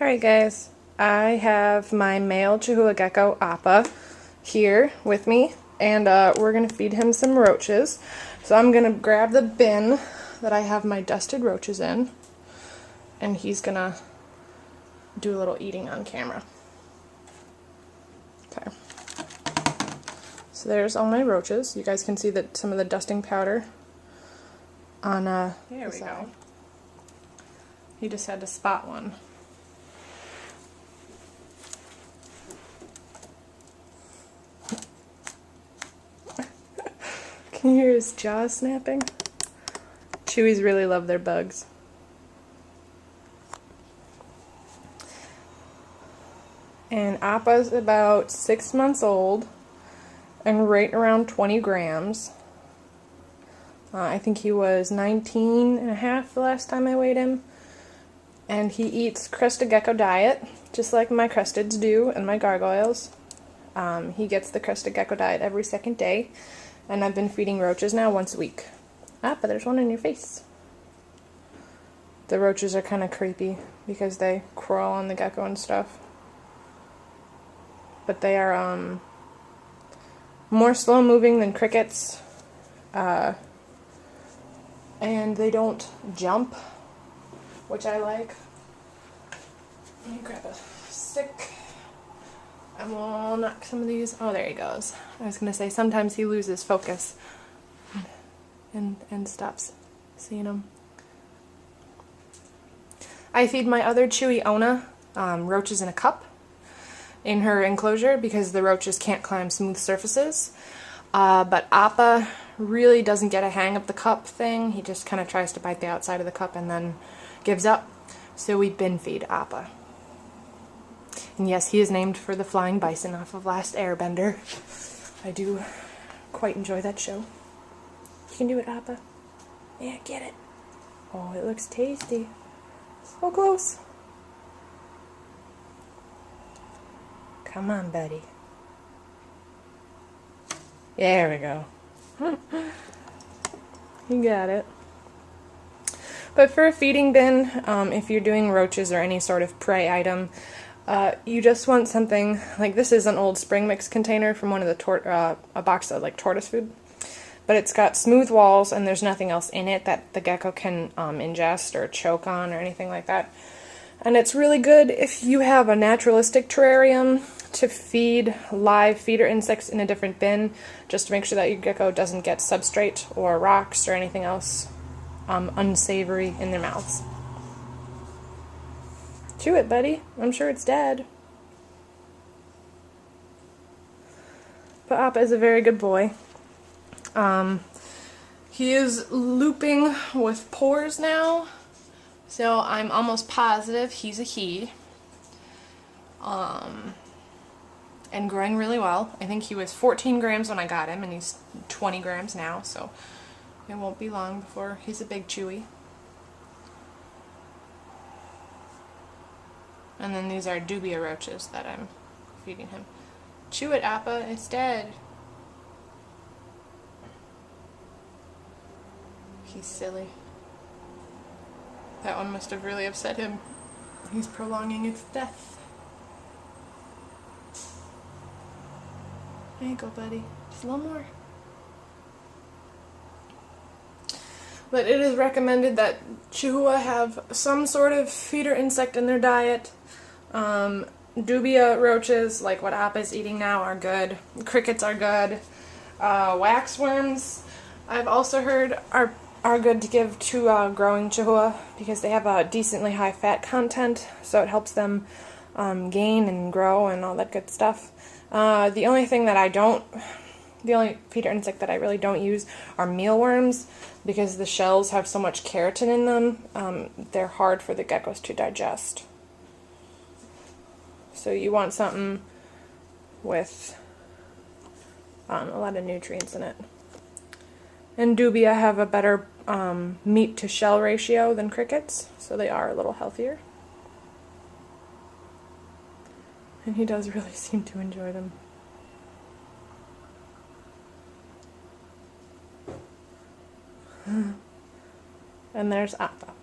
Alright guys, I have my male Chahoua gecko, Appa, here with me, and we're going to feed him some roaches. So I'm going to grab the bin that I have my dusted roaches in, and he's going to do a little eating on camera. Okay. So there's all my roaches. You guys can see that some of the dusting powder on there we go. He just had to spot one. Can you hear his jaws snapping? Chewies really love their bugs. And Appa's about 6 months old and right around 20 grams. I think he was 19 and a half the last time I weighed him. And he eats crested gecko diet, just like my crusteds do and my gargoyles. He gets the crested gecko diet every second day. And I've been feeding roaches now once a week. Ah, but there's one in your face. The roaches are kind of creepy because they crawl on the gecko and stuff. But they are more slow moving than crickets. And they don't jump, which I like. Let me grab a stick. And we'll knock some of these. Oh, there he goes. I was going to say, sometimes he loses focus and stops seeing them. I feed my other Chewy Ohne roaches in a cup in her enclosure because the roaches can't climb smooth surfaces. But Appa really doesn't get a hang of the cup thing. He just kind of tries to bite the outside of the cup and then gives up. So we bin feed Appa. And yes, he is named for the flying bison off of Last Airbender. I do quite enjoy that show. You can do it, Appa. Yeah, get it. Oh, it looks tasty. So close. Come on, buddy. There we go. You got it. But for a feeding bin, if you're doing roaches or any sort of prey item, you just want something like this. Is an old spring mix container from one of the a box of like tortoise food, but it's got smooth walls and there's nothing else in it that the gecko can ingest or choke on or anything like that. And it's really good if you have a naturalistic terrarium to feed live feeder insects in a different bin, just to make sure that your gecko doesn't get substrate or rocks or anything else unsavory in their mouths. Chew it, buddy. I'm sure it's dead. But Appa is a very good boy. He is looping with pores now, so I'm almost positive he's a he. And growing really well. I think he was 14 grams when I got him, and he's 20 grams now, so it won't be long before he's a big Chewy. And then these are dubia roaches that I'm feeding him. Chew it, Appa. It's dead. He's silly. That one must have really upset him. He's prolonging its death. There you go, buddy. Just a little more. But it is recommended that Chahoua have some sort of feeder insect in their diet. Dubia roaches, like what Appa's eating now, are good. Crickets are good. Waxworms, I've also heard, are good to give to growing Chahoua because they have a decently high fat content, so it helps them gain and grow and all that good stuff. The only feeder insect that I really don't use are mealworms because the shells have so much keratin in them. They're hard for the geckos to digest. So you want something with a lot of nutrients in it. And dubia have a better meat to shell ratio than crickets, so they are a little healthier. And he does really seem to enjoy them. And there's Appa.